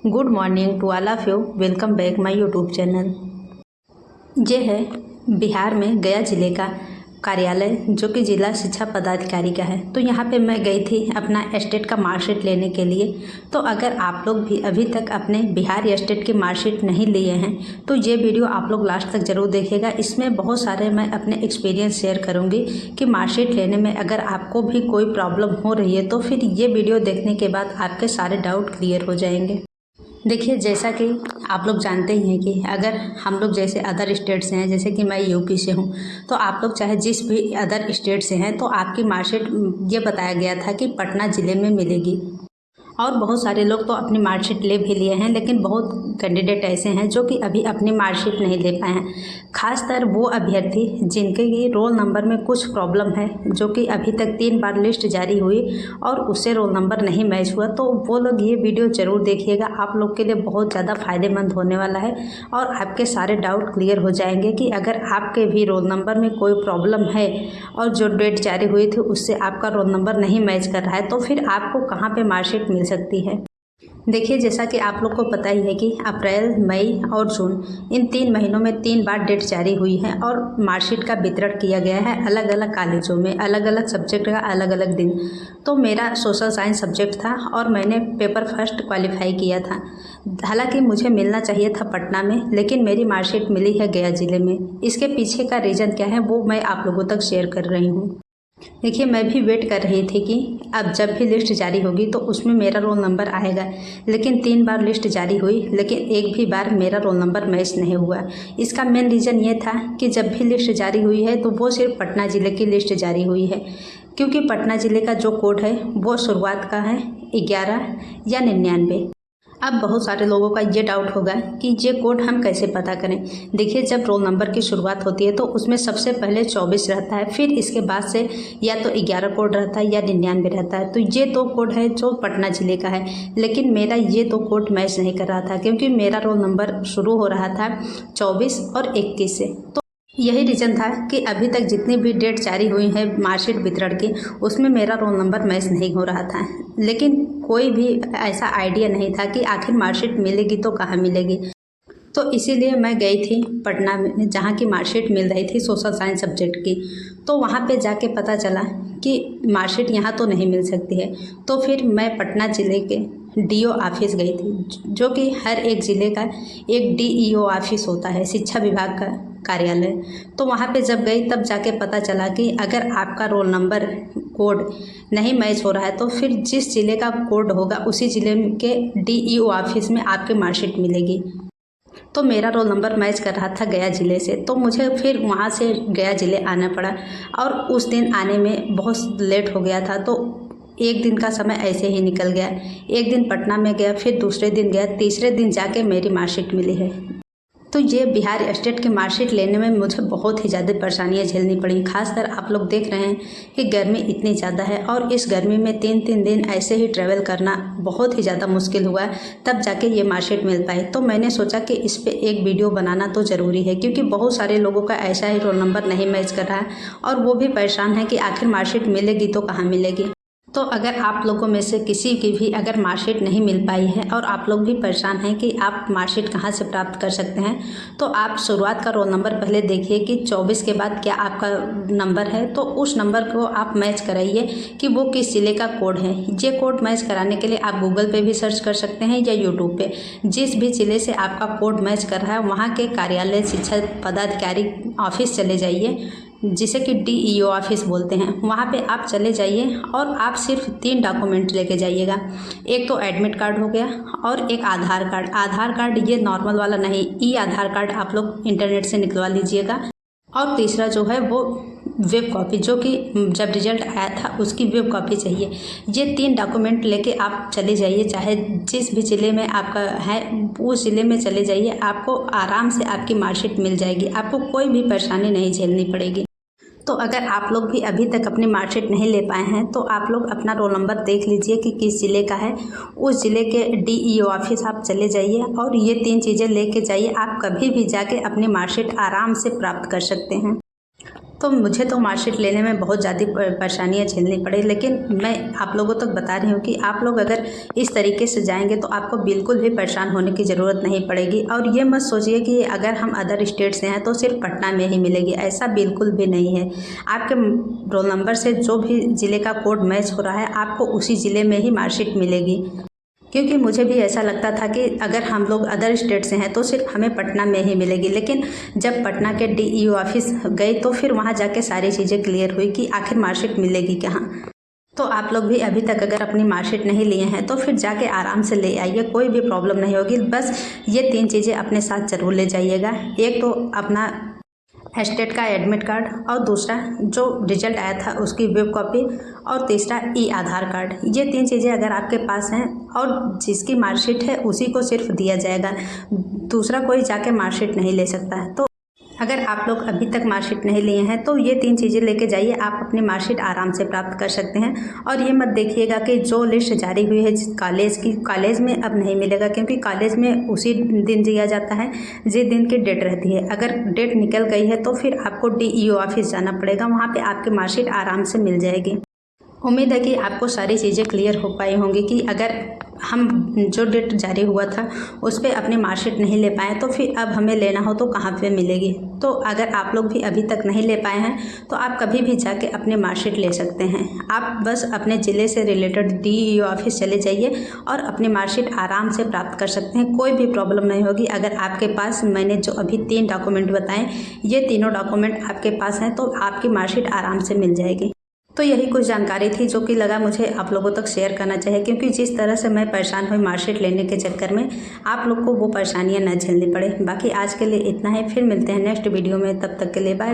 Good morning to all of you. Welcome back my YouTube channel. ये है बिहार में गया ज़िले का कार्यालय जो कि जिला शिक्षा पदाधिकारी का है। तो यहाँ पे मैं गई थी अपना स्टेट का मार्कशीट लेने के लिए। तो अगर आप लोग भी अभी तक अपने बिहार स्टेट की मार्कशीट नहीं लिए हैं तो ये वीडियो आप लोग लास्ट तक ज़रूर देखिएगा। इसमें बहुत सारे मैं अपने एक्सपीरियंस शेयर करूँगी कि मार्कशीट लेने में अगर आपको भी कोई प्रॉब्लम हो रही है तो फिर ये वीडियो देखने के बाद आपके सारे डाउट क्लियर हो जाएंगे। देखिए, जैसा कि आप लोग जानते ही हैं कि अगर हम लोग जैसे अदर स्टेट से हैं, जैसे कि मैं यूपी से हूं, तो आप लोग चाहे जिस भी अदर स्टेट से हैं तो आपकी मार्कशीट ये बताया गया था कि पटना ज़िले में मिलेगी। और बहुत सारे लोग तो अपनी मार्कशीट ले भी लिए हैं, लेकिन बहुत कैंडिडेट ऐसे हैं जो कि अभी अपनी मार्कशीट नहीं ले पाए हैं। खासकर वो अभ्यर्थी जिनके की रोल नंबर में कुछ प्रॉब्लम है, जो कि अभी तक 3 बार लिस्ट जारी हुई और उससे रोल नंबर नहीं मैच हुआ, तो वो लोग ये वीडियो ज़रूर देखिएगा। आप लोग के लिए बहुत ज़्यादा फ़ायदेमंद होने वाला है और आपके सारे डाउट क्लियर हो जाएंगे कि अगर आपके भी रोल नंबर में कोई प्रॉब्लम है और जो डेट जारी हुई थी उससे आपका रोल नंबर नहीं मैच कर रहा है तो फिर आपको कहाँ पर मार्कशीट मिल सकती है। देखिए, जैसा कि आप लोग को पता ही है कि अप्रैल, मई और जून इन 3 महीनों में 3 बार डेट जारी हुई है और मार्कशीट का वितरण किया गया है अलग अलग कॉलेजों में, अलग अलग सब्जेक्ट का अलग अलग दिन। तो मेरा सोशल साइंस सब्जेक्ट था और मैंने पेपर फर्स्ट क्वालिफाई किया था। हालांकि मुझे मिलना चाहिए था पटना में, लेकिन मेरी मार्कशीट मिली है गया ज़िले में। इसके पीछे का रीज़न क्या है वो मैं आप लोगों तक शेयर कर रही हूँ। देखिए, मैं भी वेट कर रही थी कि अब जब भी लिस्ट जारी होगी तो उसमें मेरा रोल नंबर आएगा, लेकिन 3 बार लिस्ट जारी हुई लेकिन एक भी बार मेरा रोल नंबर मैच नहीं हुआ। इसका मेन रीज़न ये था कि जब भी लिस्ट जारी हुई है तो वो सिर्फ पटना ज़िले की लिस्ट जारी हुई है, क्योंकि पटना ज़िले का जो कोड है वो शुरुआत का है 11 या 99। अब बहुत सारे लोगों का ये डाउट होगा कि ये कोड हम कैसे पता करें। देखिए, जब रोल नंबर की शुरुआत होती है तो उसमें सबसे पहले 24 रहता है, फिर इसके बाद से या तो 11 कोड रहता है या 99 रहता है। तो ये 2 कोड है जो पटना ज़िले का है, लेकिन मेरा ये 2 कोड मैच नहीं कर रहा था क्योंकि मेरा रोल नंबर शुरू हो रहा था 24 और 21 से। तो यही रीज़न था कि अभी तक जितनी भी डेट जारी हुई है मार्कशीट वितरण की उसमें मेरा रोल नंबर मैच नहीं हो रहा था। लेकिन कोई भी ऐसा आइडिया नहीं था कि आखिर मार्कशीट मिलेगी तो कहाँ मिलेगी। तो इसीलिए मैं गई थी पटना में, जहाँ की मार्कशीट मिल रही थी सोशल साइंस सब्जेक्ट की। तो वहाँ पे जाके पता चला कि मार्कशीट यहाँ तो नहीं मिल सकती है। तो फिर मैं पटना ज़िले के डीओ ऑफिस गई थी, जो कि हर एक ज़िले का एक डीईओ ऑफिस होता है, शिक्षा विभाग का कार्यालय। तो वहाँ पे जब गई तब जाके पता चला कि अगर आपका रोल नंबर कोड नहीं मैच हो रहा है तो फिर जिस ज़िले का कोड होगा उसी ज़िले के डीईओ ऑफिस में आपकी मार्कशीट मिलेगी। तो मेरा रोल नंबर मैच कर रहा था गया ज़िले से, तो मुझे फिर वहाँ से गया ज़िले आना पड़ा और उस दिन आने में बहुत लेट हो गया था। तो एक दिन का समय ऐसे ही निकल गया। एक दिन पटना में गया, फिर दूसरे दिन गया, तीसरे दिन जाके मेरी मार्कशीट मिली है। तो ये बिहार स्टेट की मार्कशीट लेने में मुझे बहुत ही ज़्यादा परेशानियाँ झेलनी पड़ी। खासकर आप लोग देख रहे हैं कि गर्मी इतनी ज़्यादा है और इस गर्मी में 3-3 दिन ऐसे ही ट्रैवल करना बहुत ही ज़्यादा मुश्किल हुआ, तब जाके ये मार्कशीट मिल पाई। तो मैंने सोचा कि इस पर एक वीडियो बनाना तो ज़रूरी है, क्योंकि बहुत सारे लोगों का ऐसा ही रोल नंबर नहीं मैच कर रहा है और वो भी परेशान है कि आखिर मार्कशीट मिलेगी तो कहाँ मिलेगी। तो अगर आप लोगों में से किसी की भी अगर मार्कशीट नहीं मिल पाई है और आप लोग भी परेशान हैं कि आप मार्कशीट कहाँ से प्राप्त कर सकते हैं, तो आप शुरुआत का रोल नंबर पहले देखिए कि 24 के बाद क्या आपका नंबर है, तो उस नंबर को आप मैच कराइए कि वो किस ज़िले का कोड है। ये कोड मैच कराने के लिए आप गूगल पे भी सर्च कर सकते हैं या यूट्यूब पे। जिस भी ज़िले से आपका कोड मैच कर रहा है वहाँ के कार्यालय शिक्षा पदाधिकारी ऑफिस चले जाइए, जिसे कि डीईओ ऑफिस बोलते हैं। वहाँ पे आप चले जाइए और आप सिर्फ 3 डॉक्यूमेंट लेके जाइएगा। एक तो एडमिट कार्ड हो गया और एक आधार कार्ड। आधार कार्ड ये नॉर्मल वाला नहीं, ई आधार कार्ड आप लोग इंटरनेट से निकलवा लीजिएगा। और तीसरा जो है वो वेब कॉपी, जो कि जब रिजल्ट आया था उसकी वेब कॉपी चाहिए। ये 3 डॉक्यूमेंट लेके आप चले जाइए, चाहे जिस भी ज़िले में आपका है उस ज़िले में चले जाइए, आपको आराम से आपकी मार्कशीट मिल जाएगी, आपको कोई भी परेशानी नहीं झेलनी पड़ेगी। तो अगर आप लोग भी अभी तक अपनी मार्कशीट नहीं ले पाए हैं तो आप लोग अपना रोल नंबर देख लीजिए कि किस ज़िले का है, उस ज़िले के डीईओ ऑफिस आप चले जाइए और ये 3 चीज़ें लेके जाइए। आप कभी भी जाके अपनी मार्कशीट आराम से प्राप्त कर सकते हैं। तो मुझे तो मार्कशीट लेने में बहुत ज़्यादा परेशानियाँ झेलनी पड़ी, लेकिन मैं आप लोगों तक बता रही हूँ कि आप लोग अगर इस तरीके से जाएंगे तो आपको बिल्कुल भी परेशान होने की ज़रूरत नहीं पड़ेगी। और ये मत सोचिए कि अगर हम अदर स्टेट से हैं तो सिर्फ पटना में ही मिलेगी, ऐसा बिल्कुल भी नहीं है। आपके रोल नंबर से जो भी ज़िले का कोड मैच हो रहा है आपको उसी ज़िले में ही मार्कशीट मिलेगी। क्योंकि मुझे भी ऐसा लगता था कि अगर हम लोग अदर स्टेट से हैं तो सिर्फ हमें पटना में ही मिलेगी, लेकिन जब पटना के DEO ऑफिस गए तो फिर वहाँ जाके सारी चीज़ें क्लियर हुई कि आखिर मार्कशीट मिलेगी कहाँ। तो आप लोग भी अभी तक अगर अपनी मार्कशीट नहीं लिए हैं तो फिर जाके आराम से ले आइए, कोई भी प्रॉब्लम नहीं होगी। बस ये 3 चीज़ें अपने साथ ज़रूर ले जाइएगा। एक तो अपना स्टेट का एडमिट कार्ड, और दूसरा जो रिजल्ट आया था उसकी वेब कॉपी, और तीसरा आधार कार्ड। ये 3 चीज़ें अगर आपके पास हैं और जिसकी मार्कशीट है उसी को सिर्फ दिया जाएगा, दूसरा कोई जाके मार्कशीट नहीं ले सकता है। तो अगर आप लोग अभी तक मार्कशीट नहीं लिए हैं तो ये 3 चीज़ें लेके जाइए, आप अपनी मार्कशीट आराम से प्राप्त कर सकते हैं। और ये मत देखिएगा कि जो लिस्ट जारी हुई है कॉलेज की, कॉलेज में अब नहीं मिलेगा, क्योंकि कॉलेज में उसी दिन दिया जाता है जिस दिन की डेट रहती है। अगर डेट निकल गई है तो फिर आपको DEO ऑफिस जाना पड़ेगा, वहाँ पर आपकी मार्कशीट आराम से मिल जाएगी। उम्मीद है कि आपको सारी चीज़ें क्लियर हो पाई होंगी कि अगर हम जो डेट जारी हुआ था उस पर अपनी मार्कशीट नहीं ले पाए तो फिर अब हमें लेना हो तो कहाँ पे मिलेगी। तो अगर आप लोग भी अभी तक नहीं ले पाए हैं तो आप कभी भी जाके अपनी मार्कशीट ले सकते हैं। आप बस अपने ज़िले से रिलेटेड DEO ऑफिस चले जाइए और अपनी मार्कशीट आराम से प्राप्त कर सकते हैं, कोई भी प्रॉब्लम नहीं होगी। अगर आपके पास मैंने जो अभी 3 डॉक्यूमेंट बताएं, ये तीनों डॉक्यूमेंट आपके पास हैं तो आपकी मार्कशीट आराम से मिल जाएगी। तो यही कुछ जानकारी थी जो कि लगा मुझे आप लोगों तक शेयर करना चाहिए, क्योंकि जिस तरह से मैं परेशान हुई मार्कशीट लेने के चक्कर में, आप लोग को वो परेशानियां न झेलनी पड़े। बाकी आज के लिए इतना है, फिर मिलते हैं नेक्स्ट वीडियो में, तब तक के लिए बाय।